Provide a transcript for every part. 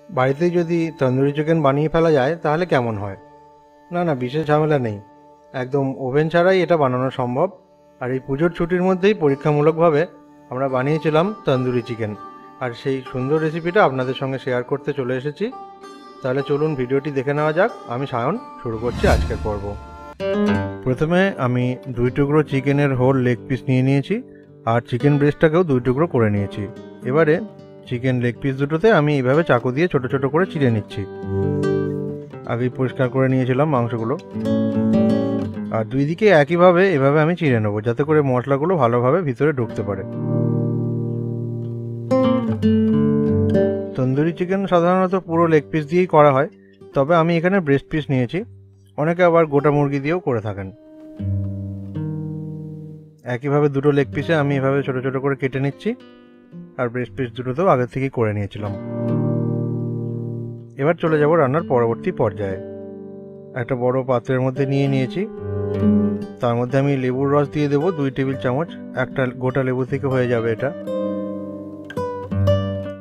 বাড়িতেই যদি তন্দুরি চিকেন বানিয়ে ফেলা যায় তাহলে কেমন হয়। না বিশেষ ঝামেলা নেই, একদম ওভেন ছাড়াই এটা বানানো সম্ভব। আর এই পুজোর ছুটির মধ্যেই পরীক্ষামূলকভাবে আমরা বানিয়েছিলাম তন্দুরি চিকেন, আর সেই সুন্দর রেসিপিটা আপনাদের সঙ্গে শেয়ার করতে চলে এসেছি। তাহলে চলুন ভিডিওটি দেখে নেওয়া যাক। আমি সায়ন, শুরু করছি আজকের পর্ব। প্রথমে আমি 2 টুকরো চিকেনের হোল লেগ পিস নিয়ে নিয়েছি, আর চিকেন ব্রেস্টটাকেও 2 টুকরো করে নিয়েছি। এবারে চিকেন লেগ পিস দুটোতে আমি এইভাবে চাকু দিয়ে ছোট ছোট করে চিড়ে নিচ্ছি। আগেই পরিষ্কার করে নিয়েছিলাম মাংসগুলো, আর দুই দিকে একইভাবে এভাবে আমি চিড়ে নেবো, যাতে করে মশলাগুলো ভালোভাবে ভিতরে ঢুকতে পারে। তন্দুরি চিকেন সাধারণত পুরো লেগ পিস দিয়েই করা হয়, তবে আমি এখানে ব্রেস্ট পিস নিয়েছি। অনেকে আবার গোটা মুরগি দিয়েও করে থাকেন। একইভাবে দুটো লেগ পিসে আমি এভাবে ছোট ছোট করে কেটে নিচ্ছি, আর ব্রেস্ট পিস দুটোতেও আগে থেকেই করে নিয়েছিলাম। এবার চলে যাব রান্নার পরবর্তী পর্যায়ে। একটা বড় পাত্রের মধ্যে নিয়ে নিয়েছি, তার মধ্যে আমি লেবুর রস দিয়ে দেবো 2 টেবিল চামচ। একটা গোটা লেবু থেকে হয়ে যাবে এটা।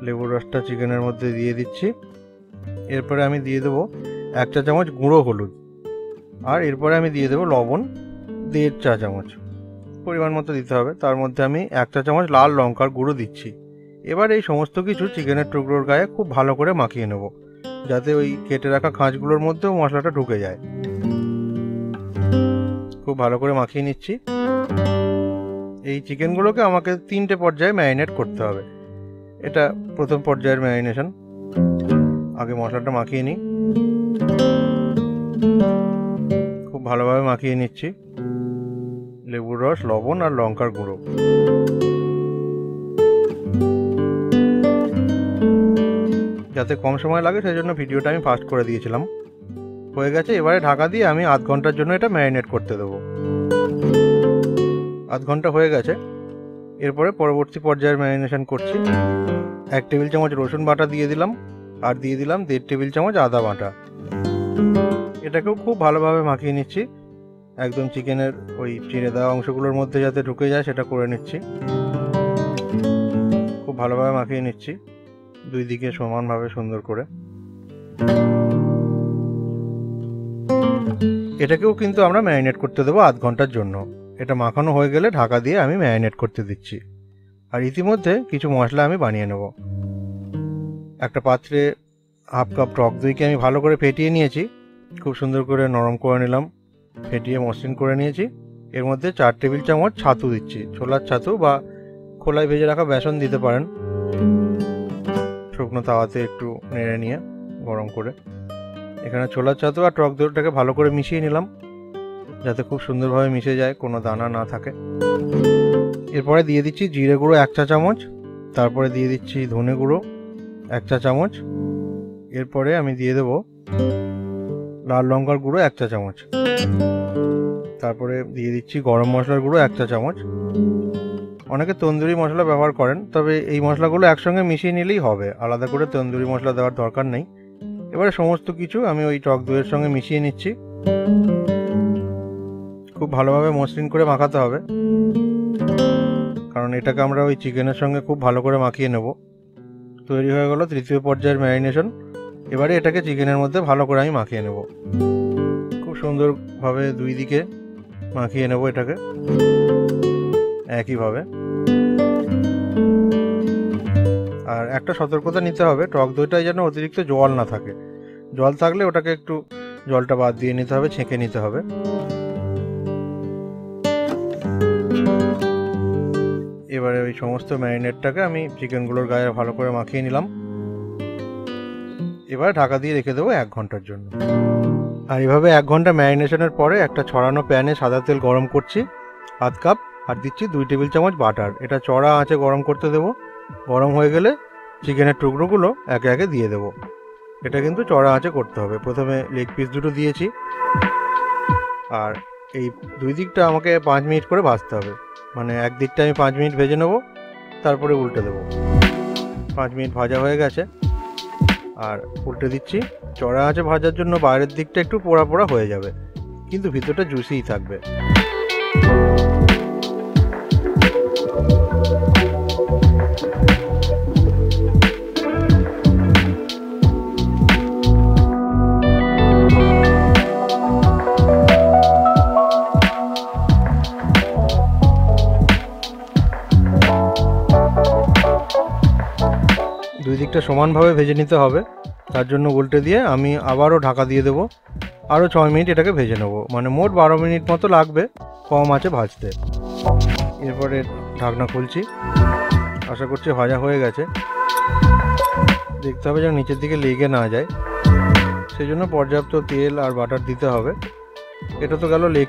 লেবুর রসটা চিকেনের মধ্যে দিয়ে দিচ্ছি। এরপরে আমি দিয়ে দেবো 1 চা চামচ গুঁড়ো হলুদ, আর এরপরে আমি দিয়ে দেবো লবণ 1.5 চা চামচ, পরিমাণ মতো দিতে হবে। তার মধ্যে আমি 1 চা চামচ লাল লঙ্কার গুঁড়ো দিচ্ছি। এবার এই সমস্ত কিছু চিকেনের টুকরোর গায়ে খুব ভালো করে মাখিয়ে নেব, যাতে ওই কেটে রাখা খাঁজগুলোর মধ্যেও মশলাটা ঢুকে যায়। খুব ভালো করে মাখিয়ে নিচ্ছি। এই চিকেনগুলোকে আমাকে 3টে পর্যায়ে ম্যারিনেট করতে হবে। এটা প্রথম পর্যায়ের ম্যারিনেশন। আগে মশলাটা মাখিয়ে নিই। খুব ভালোভাবে মাখিয়ে নিচ্ছি লেবুর রস, লবণ আর লঙ্কার গুঁড়ো। যাতে কম সময় লাগে সেই জন্য ভিডিওটা আমি ফাস্ট করে দিয়েছিলাম। হয়ে গেছে। এবারে ঢাকা দিয়ে আমি আধ ঘন্টার জন্য এটা ম্যারিনেট করতে দেবো। আধ ঘন্টা হয়ে গেছে। এরপরে পরবর্তী পর্যায়ের ম্যারিনেশন করছি। 1 টেবিল চামচ রসুন বাটা দিয়ে দিলাম, আর দিয়ে দিলাম 1.5 টেবিল চামচ আদা বাটা। এটাকেও খুব ভালোভাবে মাখিয়ে নিচ্ছি, একদম চিকেনের ওই চিড়ে দেওয়া অংশগুলোর মধ্যে যাতে ঢুকে যায় সেটা করে নিচ্ছি। খুব ভালোভাবে মাখিয়ে নিচ্ছি দুই দিকে সমানভাবে সুন্দর করে। এটাকেও কিন্তু আমরা ম্যারিনেট করতে দেবো আধ ঘন্টার জন্য। এটা মাখানো হয়ে গেলে ঢাকা দিয়ে আমি ম্যারিনেট করতে দিচ্ছি। আর ইতিমধ্যে কিছু মশলা আমি বানিয়ে নেব। একটা পাত্রে 1/2 কাপ টক দইকে আমি ভালো করে ফেটিয়ে নিয়েছি, খুব সুন্দর করে নরম করে নিলাম, ফেটিয়ে মসৃণ করে নিয়েছি। এর মধ্যে 4 টেবিল চামচ ছাতু দিচ্ছি, ছোলার ছাতু বা খোলায় ভেজে রাখা বেসন দিতে পারেন। শুকনো তাওয়াতে একটু নেড়ে নিয়ে গরম করে এখানে ছোলার ছাতু আর টক দইটাকে ভালো করে মিশিয়ে নিলাম, যাতে খুব সুন্দরভাবে মিশে যায়, কোনো দানা না থাকে। এরপরে দিয়ে দিচ্ছি জিরে গুঁড়ো 1 চা চামচ, তারপরে দিয়ে দিচ্ছি ধনে গুঁড়ো 1 চা চামচ। এরপরে আমি দিয়ে দেবো লাল লঙ্কার গুঁড়ো 1 চা চামচ। তারপরে দিয়ে দিচ্ছি গরম মশলার গুঁড়ো 1 চা চামচ। অনেকে তন্দুরি মশলা ব্যবহার করেন, তবে এই মশলাগুলো একসঙ্গে মিশিয়ে নিলেই হবে, আলাদা করে তন্দুরি মশলা দেওয়ার দরকার নেই। এবারে সমস্ত কিছু আমি ওই টক দইয়ের সঙ্গে মিশিয়ে নিচ্ছি। খুব ভালোভাবে মসৃণ করে মাখাতে হবে, কারণ এটাকে আমরা ওই চিকেনের সঙ্গে খুব ভালো করে মাখিয়ে নেব। তৈরি হয়ে গেল তৃতীয় পর্যায়ের ম্যারিনেশন। এবারে এটাকে চিকেনের মধ্যে ভালো করে আমি মাখিয়ে নেব, খুব সুন্দরভাবে দুই দিকে মাখিয়ে নেব এটাকে একইভাবে। আর একটা সতর্কতা নিতে হবে, টক দইটায় যেন অতিরিক্ত জল না থাকে। জল থাকলে ওটাকে একটু জলটা বাদ দিয়ে নিতে হবে, ছেঁকে নিতে হবে। এবারে ওই সমস্ত ম্যারিনেটটাকে আমি চিকেনগুলোর গায়ে ভালো করে মাখিয়ে নিলাম। এবার ঢাকা দিয়ে রেখে দেবো 1 ঘন্টার জন্য। আর এভাবে 1 ঘন্টা ম্যারিনেশনের পরে একটা ছড়ানো প্যানে সাদা তেল গরম করছি 1/2 কাপ, আর দিচ্ছি 2 টেবিল চামচ বাটার। এটা চড়া আঁচে গরম করতে দেবো। গরম হয়ে গেলে চিকেনের টুকরোগুলো একে একে দিয়ে দেবো। এটা কিন্তু চড়া আঁচে করতে হবে। প্রথমে লেগ পিস দুটো দিয়েছি, আর এই দুই দিকটা আমাকে 5 মিনিট করে ভাজতে হবে। মানে এক দিকটা আমি 5 মিনিট ভেজে নেব, তারপরে উল্টে দেবো। 5 মিনিট ভাজা হয়ে গেছে, আর উল্টে দিচ্ছি। চড়া আঁচে ভাজার জন্য বাইরের দিকটা একটু পোড়া পোড়া হয়ে যাবে, কিন্তু ভিতরটা জুসিই থাকবে। চারদিকটা সমানভাবে ভেজে নিতে হবে। তার জন্য উল্টে দিয়ে আমি আবারও ঢাকা দিয়ে দেবো, আরও 6 মিনিট এটাকে ভেজে নেবো, মানে মোট 12 মিনিট মতো লাগবে কম আঁচে ভাজতে। এরপরে ঢাকনা খুলছি, আশা করছি ভাজা হয়ে গেছে। দেখতে হবে যেন নিচের দিকে লেগে না যায়, সেই জন্য পর্যাপ্ত তেল আর বাটার দিতে হবে। এটা তো গেল লেগ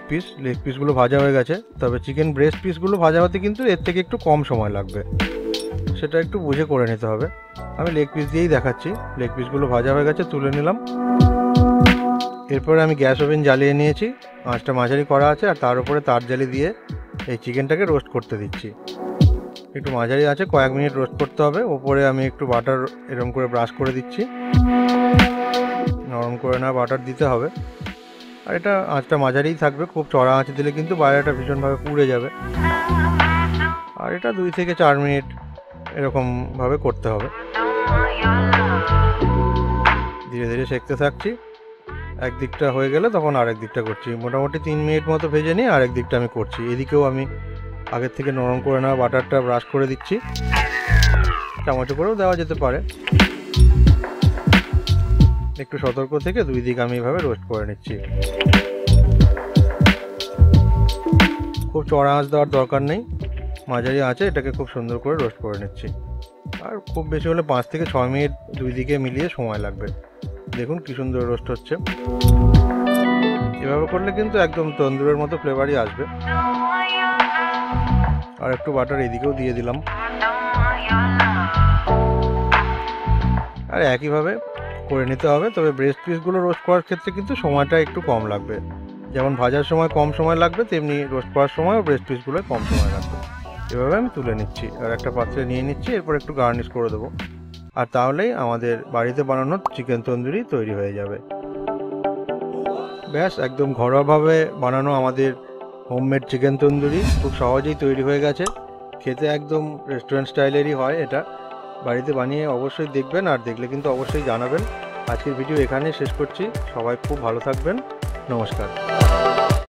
পিসগুলো ভাজা হয়ে গেছে, তবে চিকেন ব্রেস্ট পিসগুলো ভাজা হতে কিন্তু এর থেকে একটু কম সময় লাগবে, সেটা একটু বুঝে করে নিতে হবে। আমি লেগ পিস দিয়েই দেখাচ্ছি। লেগ পিসগুলো ভাজা হয়ে গেছে, তুলে নিলাম। এরপরে আমি গ্যাস ওভেন জ্বালিয়ে নিয়েছি, আঁচটা মাঝারি করা আছে, আর তার উপরে তার জালি দিয়ে এই চিকেনটাকে রোস্ট করতে দিচ্ছি। একটু মাঝারি আছে, কয়েক মিনিট রোস্ট করতে হবে। ওপরে আমি একটু বাটার এরকম করে ব্রাশ করে দিচ্ছি, নরম করে না বাটার দিতে হবে। আর এটা আঁচটা মাঝারিই থাকবে, খুব চড়া আঁচ দিলে কিন্তু বাইরেটা ভীষণভাবে পুড়ে যাবে। আর এটা 2 থেকে 4 মিনিট এরকমভাবে করতে হবে। ধীরে ধীরে সেঁকতে থাকছি, একদিকটা হয়ে গেলে তখন আরেক দিকটা করছি। মোটামুটি 3 মিনিট মতো ভেজে নিয়ে আরেক দিকটা আমি করছি। এদিকেও আমি আগের থেকে নরম করে নেওয়া বাটারটা ব্রাশ করে দিচ্ছি, চামচে করেও দেওয়া যেতে পারে। একটু সতর্ক থেকে 2 দিক আমি এভাবে রোস্ট করে নিচ্ছি। খুব চড়া আঁচ দেওয়ার দরকার নেই, মাঝারি আঁচে এটাকে খুব সুন্দর করে রোস্ট করে নিচ্ছি। আর খুব বেশি হলে 5 থেকে 6 মিনিট 2 দিকে মিলিয়ে সময় লাগবে। দেখুন কি সুন্দর রোস্ট হচ্ছে। এভাবে করলে কিন্তু একদম তন্দুরের মতো ফ্লেভারই আসবে। আর একটু বাটার এদিকেও দিয়ে দিলাম। আর একইভাবে করে নিতে হবে, তবে ব্রেস্ট পিসগুলো রোস্ট করার ক্ষেত্রে কিন্তু সময়টা একটু কম লাগবে। যেমন ভাজার সময় কম সময় লাগবে, তেমনি রোস্ট করার সময়ও ব্রেস্ট পিসগুলো কম সময় লাগবে। এভাবে আমি তুলে নিচ্ছি আর একটা পাত্রে নিয়ে নিচ্ছি। এরপর একটু গার্নিশ করে দেবো, আর তাহলেই আমাদের বাড়িতে বানানো চিকেন তন্দুরি তৈরি হয়ে যাবে। ব্যাস, একদম ঘরোয়াভাবে বানানো আমাদের হোমমেড চিকেন তন্দুরি খুব সহজেই তৈরি হয়ে গেছে। খেতে একদম রেস্টুরেন্ট স্টাইলেরই হয় এটা। বাড়িতে বানিয়ে অবশ্যই দেখবেন, আর দেখলে কিন্তু অবশ্যই জানাবেন। আজকের ভিডিও এখানেই শেষ করছি। সবাই খুব ভালো থাকবেন। নমস্কার।